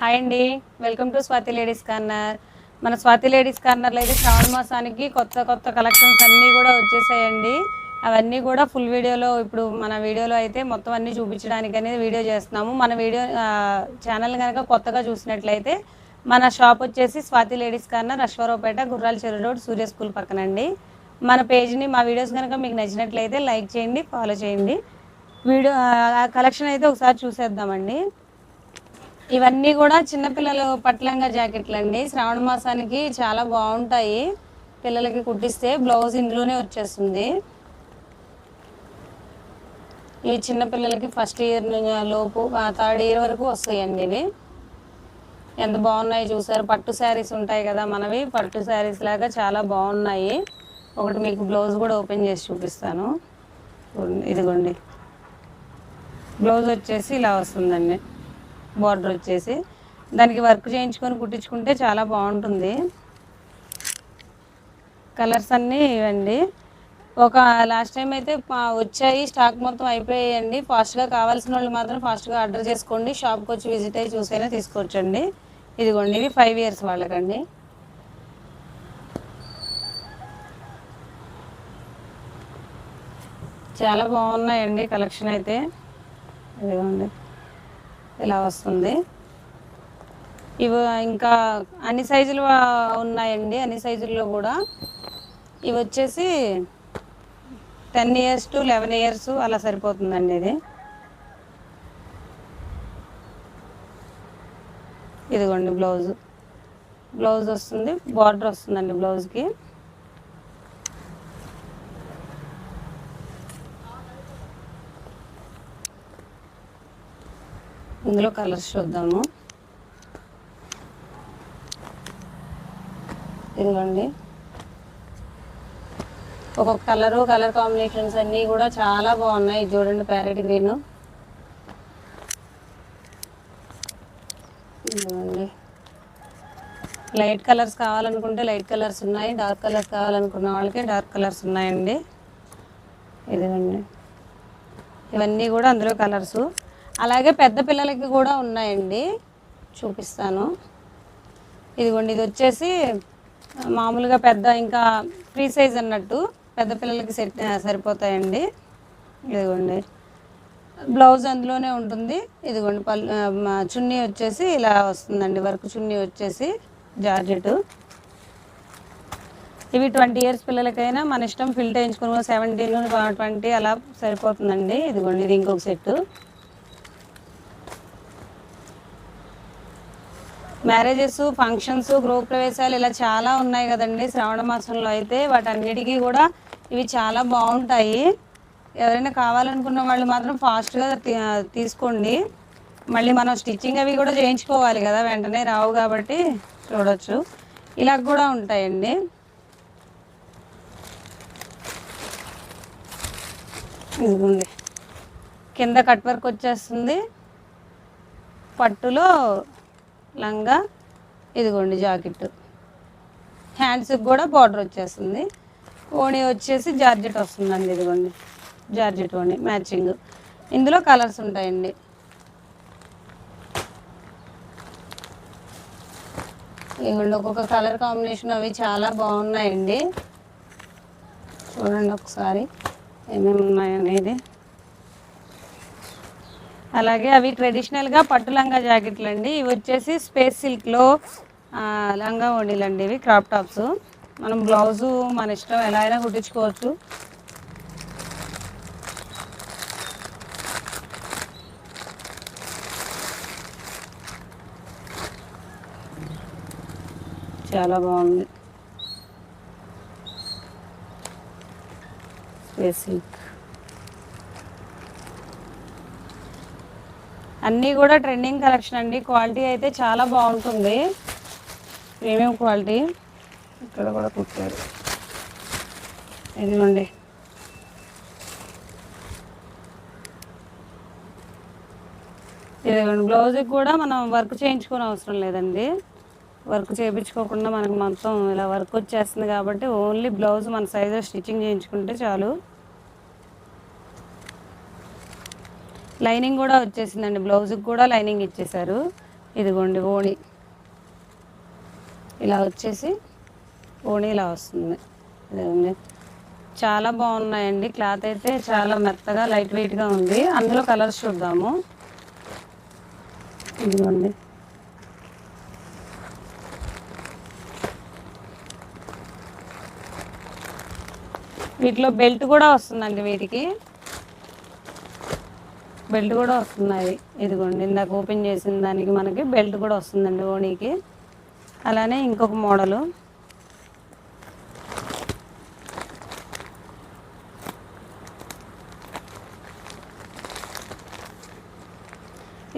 Hi అండి. Welcome to Swathi ladies corner. మన Swathi ladies కార్నర్‌లో అయితే శ్రావణ మాసానికి కొత్త కొత్త కలెక్షన్స్ అన్నీ గూడా వచ్చేసాయండి. అవన్నీ గూడా ఫుల్ వీడియోలో ఇప్పుడు మన వీడియోలో అయితే మొత్తం అన్నీ చూపించడానికనేది వీడియో చేస్తున్నాము. మన వీడియో ఛానల్ గనక కొత్తగా చూసినట్లయితే మన షాప్ వచ్చేసి స్వాతి లేడీస్ కార్నర్, అశ్వారావుపేట, గుర్రాల చెరువు రోడ్, సూర్య స్కూల్ పక్కనండి. మన పేజ్‌ని మా వీడియోస్ గనక మీకు నచ్చినట్లయితే లైక్ చేయండి, ఫాలో చేయండి. ఆ కలెక్షన్ అయితే ఒకసారి చూసేద్దామండి. ఇవన్నీ కూడా చిన్నపిల్లలు పట్లంగా జాకెట్లండి. శ్రావణ మాసానికి చాలా బాగుంటాయి. పిల్లలకి కుట్టిస్తే బ్లౌజ్ ఇందులోనే వచ్చేస్తుంది. ఇవి చిన్నపిల్లలకి ఫస్ట్ ఇయర్ లోపు థర్డ్ ఇయర్ వరకు వస్తాయండి. ఇవి ఎంత బాగున్నాయి చూసారు. పట్టు శారీస్ ఉంటాయి కదా మనవి, పట్టు శారీస్ లాగా చాలా బాగున్నాయి. ఒకటి మీకు బ్లౌజ్ కూడా ఓపెన్ చేసి చూపిస్తాను. ఇదిగోండి, బ్లౌజ్ వచ్చేసి ఇలా వస్తుందండి. బార్డర్ వచ్చేసి దానికి వర్క్ చేయించుకొని కుట్టించుకుంటే చాలా బాగుంటుంది. కలర్స్ అన్నీ ఇవ్వండి. లాస్ట్ టైం అయితే వచ్చాయి, స్టాక్ మొత్తం అయిపోయాయండి. ఫాస్ట్గా కావాల్సిన వాళ్ళు మాత్రం ఫాస్ట్గా ఆర్డర్ చేసుకోండి. షాప్కి వచ్చి విజిట్ అయ్యి చూసైనా తీసుకోవచ్చండి. ఇదిగోండి, ఇవి 5 years వాళ్ళకండి. చాలా బాగున్నాయండి కలెక్షన్ అయితే. ఇదిగోండి, ఇలా వస్తుంది. ఇవి ఇంకా అన్ని సైజులు ఉన్నాయండి. అన్ని సైజుల్లో కూడా ఇవి వచ్చేసి 10 years to 11 years అలా సరిపోతుందండి. ఇదిగోండి, బ్లౌజ్ వస్తుంది, బార్డర్ వస్తుందండి బ్లౌజ్కి. ఇందులో కలర్స్ చూద్దాము. ఇదిగోండి, ఒక్కొక్క కలర్ కాంబినేషన్స్ అన్నీ కూడా చాలా బాగున్నాయి. చూడండి, ప్యారెట్ గ్రీన్. ఇదిగోండి, లైట్ కలర్స్ కావాలనుకుంటే లైట్ కలర్స్ ఉన్నాయి, డార్క్ కలర్స్ కావాలనుకున్న వాళ్ళకి డార్క్ కలర్స్ ఉన్నాయండి. ఇదిగోండి, ఇవన్నీ కూడా అందులో కలర్సు. అలాగే పెద్ద పిల్లలకి కూడా ఉన్నాయండి, చూపిస్తాను. ఇదిగోండి, ఇది వచ్చేసి మామూలుగా పెద్ద, ఇంకా ఫ్రీ సైజ్ అన్నట్టు పెద్ద పిల్లలకి సరిపోతాయండి. ఇదిగోండి, బ్లౌజ్ అందులోనే ఉంటుంది. ఇదిగోండి, చున్నీ వచ్చేసి ఇలా వస్తుందండి. వర్క్ చున్నీ వచ్చేసి జార్జెట్. ఇవి 20 years పిల్లలకైనా మన ఇష్టం, ఫిల్ చేయించుకుని 17, 20 అలా సరిపోతుందండి. ఇదిగోండి, ఇది ఇంకొక సెట్టు. మ్యారేజెస్, ఫంక్షన్స్, గృహప్రవేశాలు ఇలా చాలా ఉన్నాయి కదండి శ్రావణ మాసంలో అయితే. వాటన్నిటికీ కూడా ఇవి చాలా బాగుంటాయి. ఎవరైనా కావాలనుకున్న వాళ్ళు మాత్రం ఫాస్ట్గా తీసుకోండి. మళ్ళీ మనం స్టిచ్చింగ్ అవి కూడా చేయించుకోవాలి కదా, వెంటనే రావు కాబట్టి. చూడొచ్చు, ఇలా కూడా ఉంటాయండి. ఇదిగోండి, కింద కట్ వర్క్ వచ్చేస్తుంది, పట్టులో లంగా. ఇదిగోండి, జాకెట్. హ్యాండ్స్కి కూడా బార్డర్ వచ్చేస్తుంది. ఓణి వచ్చేసి జార్జెట్ వస్తుందండి. ఇదిగోండి, జార్జెట్ ఓణి మ్యాచింగ్. ఇందులో కలర్స్ ఉంటాయండి. ఇదిగోండి, ఒక్కొక్క కలర్ కాంబినేషన్ అవి చాలా బాగున్నాయండి. చూడండి ఒకసారి ఏమేమి ఉన్నాయనేది. అలాగే అవి ట్రెడిషనల్గా పట్టు లంగా జాకెట్లు అండి. ఇవి వచ్చేసి స్పేస్ సిల్క్లో లంగా ఓణీలు అండి. ఇవి క్రాప్ టాప్స్. మనం బ్లౌజు మన ఇష్టం ఎలా అయినా కుట్టించుకోవచ్చు. చాలా బాగుంది, స్పేస్ సిల్క్. అన్నీ కూడా ట్రెండింగ్ కలెక్షన్ అండి. క్వాలిటీ అయితే చాలా బాగుంటుంది, ప్రీమియం క్వాలిటీ. ఇక్కడ కూడా కుట్టారు. ఇదిగోండి, బ్లౌజ్కి కూడా మనం వర్క్ చేయించుకోని అవసరం లేదండి. వర్క్ చేయించుకోకుండా మనకు మొత్తం ఇలా వర్క్ వచ్చేస్తుంది కాబట్టి ఓన్లీ బ్లౌజ్ మన సైజు స్టిచ్చింగ్ చేయించుకుంటే చాలు. లైనింగ్ కూడా వచ్చేసిందండి, బ్లౌజ్కి కూడా లైనింగ్ ఇచ్చేసారు. ఇదిగోండి ఓణి ఇలా వచ్చేసి ఓణి ఇలా వస్తుంది. ఇదిగోండి చాలా బాగున్నాయండి. క్లాత్ అయితే చాలా మెత్తగా లైట్ వెయిట్గా ఉంది. అందులో కలర్స్ చూద్దాము. ఇదిగోండి వీటిలో బెల్ట్ కూడా వస్తుందండి. వీటికి బెల్ట్ కూడా వస్తున్నాయి. ఇదిగోండి ఇందాక ఓపెన్ చేసిన దానికి మనకి బెల్ట్ కూడా వస్తుందండి ఓణీకి. అలానే ఇంకొక మోడలు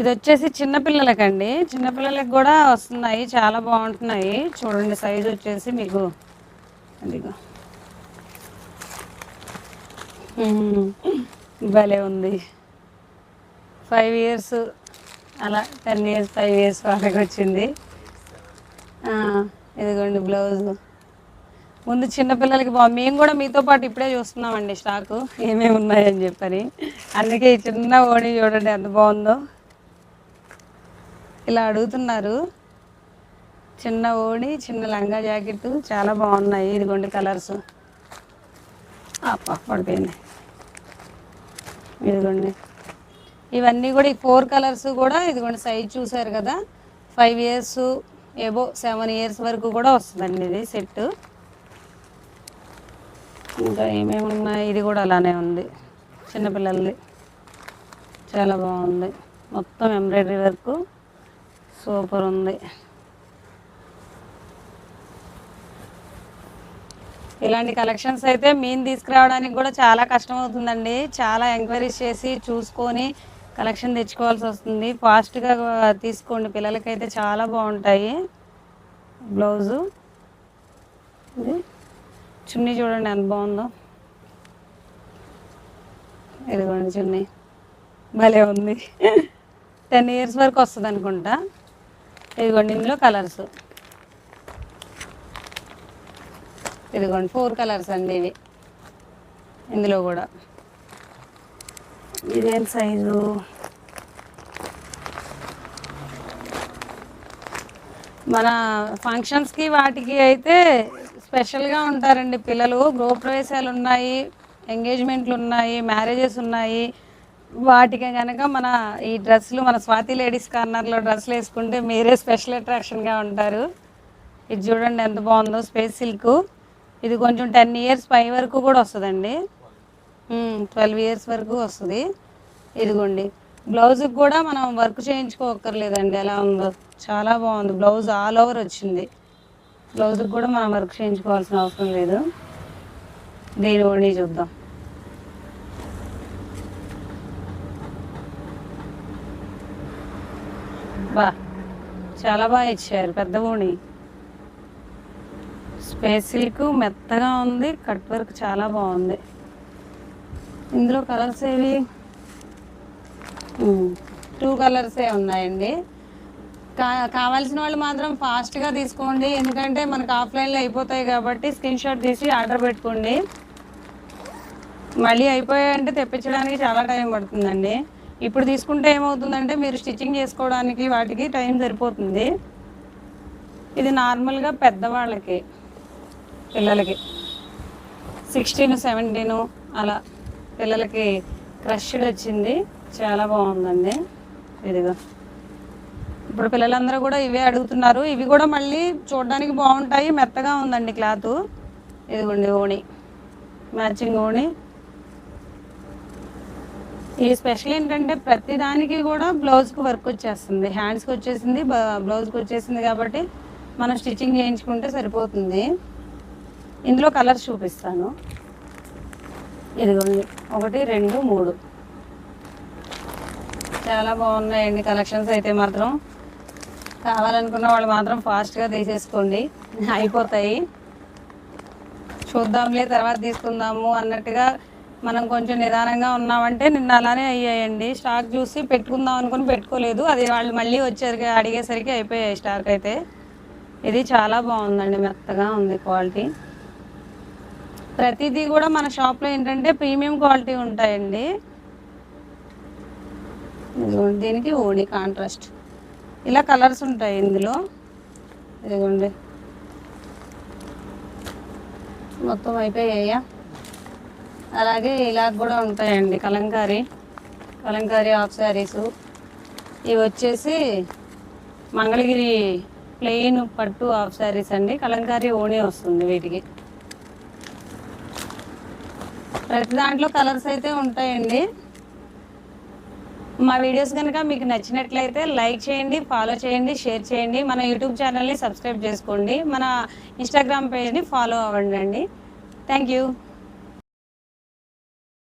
ఇది వచ్చేసి చిన్నపిల్లలకండి. చిన్నపిల్లలకి కూడా వస్తున్నాయి, చాలా బాగుంటున్నాయి. చూడండి సైజు వచ్చేసి మీకు అదిగో భలే ఉంది. 5 years అలా 10 years 5 years వాళ్ళకి వచ్చింది. ఇదిగోండి బ్లౌజ్. ముందు చిన్నపిల్లలకి మేము కూడా మీతో పాటు ఇప్పుడే చూస్తున్నామండి స్టాకు ఏమేమి ఉన్నాయని చెప్పని. అందుకే ఈ చిన్న ఓణి చూడండి ఎంత బాగుందో. ఇలా అడుగుతున్నారు. చిన్న ఓణి, చిన్న లంగా జాకెట్ చాలా బాగున్నాయి. ఇదిగోండి కలర్స్ పడిపోయింది. ఇదిగోండి ఇవన్నీ కూడా ఈ 4 కలర్స్ కూడా ఇదిగోండి సైజ్ చూసారు కదా. 5 years ఏబో 7 years వరకు కూడా వస్తుందండి ఇది సెట్. ఇంకా ఏమేమి ఉన్నాయి, ఇది కూడా అలానే ఉంది చిన్నపిల్లలది. చాలా బాగుంది, మొత్తం ఎంబ్రాయిడరీ వర్క్ సూపర్ ఉంది. ఇలాంటి కలెక్షన్స్ అయితే మేము తీసుకురావడానికి కూడా చాలా కష్టం అవుతుందండి. చాలా ఎంక్వైరీస్ చేసి చూసుకొని కలెక్షన్ తెచ్చుకోవాల్సి వస్తుంది. ఫాస్ట్గా తీసుకోండి, పిల్లలకైతే చాలా బాగుంటాయి. బ్లౌజు ఇది చున్నీ చూడండి ఎంత బాగుందో. ఇదిగోండి చున్నీ భలే ఉంది. 10 years వరకు వస్తుంది అనుకుంటా. ఇదిగోండి ఇందులో కలర్స్. ఇదిగోండి 4 కలర్స్ అండి ఇవి. ఇందులో కూడా ఇదేం సైజు, మన ఫంక్షన్స్కి వాటికి అయితే స్పెషల్గా ఉంటారండి పిల్లలు. గృహప్రవేశాలు ఉన్నాయి, ఎంగేజ్మెంట్లు ఉన్నాయి, మ్యారేజెస్ ఉన్నాయి. వాటికి కనుక మన ఈ డ్రెస్సులు, మన స్వాతి లేడీస్ కార్నర్లో డ్రెస్సులు వేసుకుంటే మీరే స్పెషల్ అట్రాక్షన్గా ఉంటారు. ఇది చూడండి ఎంత బాగుందో, స్పేస్ సిల్క్. ఇది కొంచెం 10 years పై వరకు కూడా వస్తుందండి. 12 years వరకు వస్తుంది. ఇదిగోండి బ్లౌజ్కి కూడా మనం వర్క్ చేయించుకోక్కర్లేదండి. ఎలా ఉందో చాలా బాగుంది. బ్లౌజ్ ఆల్ ఓవర్ వచ్చింది. బ్లౌజ్కి కూడా మనం వర్క్ చేయించుకోవాల్సిన అవసరం లేదు. దీని ఓణి చూద్దాం. చాలా బాగా ఇచ్చారు, పెద్ద ఓణి. స్పేస్ సిల్క్ మెత్తగా ఉంది, కట్ వర్క్ చాలా బాగుంది. ఇందులో కలర్స్ ఏవి, 2 కలర్సే ఉన్నాయండి. కావాల్సిన వాళ్ళు మాత్రం ఫాస్ట్గా తీసుకోండి, ఎందుకంటే మనకు ఆఫ్లైన్లో అయిపోతాయి కాబట్టి స్క్రీన్ షాట్ తీసి ఆర్డర్ పెట్టుకోండి. మళ్ళీ అయిపోయాయంటే తెప్పించడానికి చాలా టైం పడుతుందండి. ఇప్పుడు తీసుకుంటే ఏమవుతుందంటే మీరు స్టిచ్చింగ్ చేసుకోవడానికి వాటికి టైం సరిపోతుంది. ఇది నార్మల్గా పెద్దవాళ్ళకి, పిల్లలకి 16, 17 అలా పిల్లలకి క్రష్డ్ వచ్చింది. చాలా బాగుందండి. ఇదిగో ఇప్పుడు పిల్లలందరూ కూడా ఇవే అడుగుతున్నారు. ఇవి కూడా మళ్ళీ చూడడానికి బాగుంటాయి, మెత్తగా ఉందండి క్లాత్. ఇదిగోండి ఓణి, మ్యాచింగ్ ఓణి. ఈ స్పెషల్ ఏంటంటే ప్రతి దానికి కూడా బ్లౌజ్కి వర్క్ వచ్చేస్తుంది, హ్యాండ్స్కి వచ్చేసింది, బ్లౌజ్కి వచ్చేసింది. కాబట్టి మనం స్టిచ్చింగ్ చేయించుకుంటే సరిపోతుంది. ఇందులో కలర్స్ చూపిస్తాను. ఇదిగోండి 1, 2, 3 చాలా బాగున్నాయండి కలెక్షన్స్ అయితే మాత్రం. కావాలనుకున్న వాళ్ళు మాత్రం ఫాస్ట్గా తీసేసుకోండి, అయిపోతాయి. చూద్దాంలే తర్వాత తీసుకుందాము అన్నట్టుగా మనం కొంచెం నిదానంగా ఉన్నామంటే నిన్న అలానే అయ్యాయండి. స్టాక్ చూసి పెట్టుకుందాం అనుకుని పెట్టుకోలేదు, అది వాళ్ళు మళ్ళీ వచ్చారు అడిగేసరికి అయిపోయాయి స్టాక్ అయితే. ఇది చాలా బాగుందండి, మెత్తగా ఉంది క్వాలిటీ. ప్రతిదీ కూడా మన షాప్లో ఏంటంటే ప్రీమియం క్వాలిటీ ఉంటాయండి. దీనికి ఓణి కాంట్రాస్ట్ ఇలా కలర్స్ ఉంటాయి ఇందులో. ఇదిగోండి మొత్తం అయిపోయాయా. అలాగే ఇలా కూడా ఉంటాయండి కలంకారీ హాఫ్ శారీసు. ఇవి వచ్చేసి మంగళగిరి ప్లెయిన్ పట్టు హాఫ్ శారీస్ అండి. కలంకారీ ఓణీ వస్తుంది వీటికి. ప్రతి దాంట్లో కలర్స్ అయితే ఉంటాయండి. మా వీడియోస్ కనుక మీకు నచ్చినట్లయితే లైక్ చేయండి, ఫాలో చేయండి, షేర్ చేయండి. మన యూట్యూబ్ ఛానల్ని సబ్స్క్రైబ్ చేసుకోండి. మన ఇన్స్టాగ్రామ్ పేజ్ని ఫాలో అవ్వండి. Thank you.